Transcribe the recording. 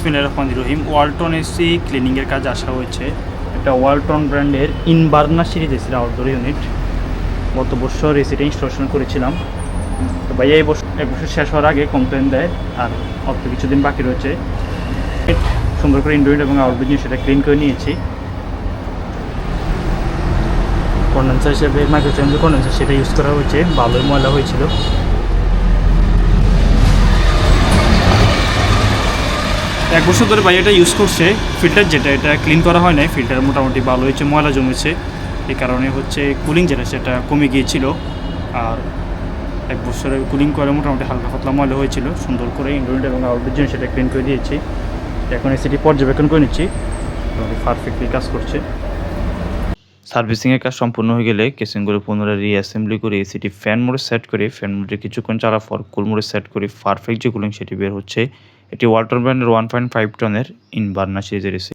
বিসমিল্লাহির রহমানির রহিম। ওয়ালটন এসি ক্লিনিংয়ের কাজ আসা হয়েছে। এটা ওয়ালটন ব্র্যান্ডের ইনভার্নার সিরিজ এসির আউটডোর ইউনিট। গত বছর এসিটা ইনস্টলেশন করেছিলাম। তো ভাইয়া এক বছর শেষ হওয়ার আগে কমপ্লেন দেয়, আর অল্প কিছুদিন বাকি রয়েছে। সুন্দর করে ইনডোর এবং আউটডোর জিনিস সেটা ক্লিন করে নিয়েছি। কন্ডেন্সার হিসেবে মাইক্রোচেঞ্জ কন্ডেন্সার সেটা ইউজ করা হয়েছে, ভালোই ময়লা হয়েছিল। এক বছর ধরে ভাই এটা ইউজ করছে। ফিল্টার যেটা এটা ক্লিন করা হয় নাই, ফিল্টার মোটামুটি ভালো হয়েছে, ময়লা জমেছে। এই কারণে হচ্ছে কুলিং যেটা সেটা কমে গিয়েছিল। আর এক বছরে কুলিং করে মোটামুটি হালকা পাতলা ময়লা হয়েছিল। সুন্দর করে ইনডোর এবং আউটডোর জন্য সেটা ক্লিন করে দিয়েছি। এখন এসিটি পর্যবেক্ষণ করে নিচ্ছি, পারফেক্টলি কাজ করছে। সার্ভিসিংয়ের কাজ সম্পূর্ণ হয়ে গেলে কেসিংগুলো পুনরায় রিঅ্যাসেম্বলি করে এসিটি ফ্যান মোডে সেট করে ফ্যান মোডে কিছুক্ষণ চালার পর কুল মোডে সেট করে পারফেক্ট যে কুলিং সেটি বের হচ্ছে। এটি ওয়ালটন ব্র্যান্ডের 1.5 টনের ইনভার্নার সিরিজের এসি।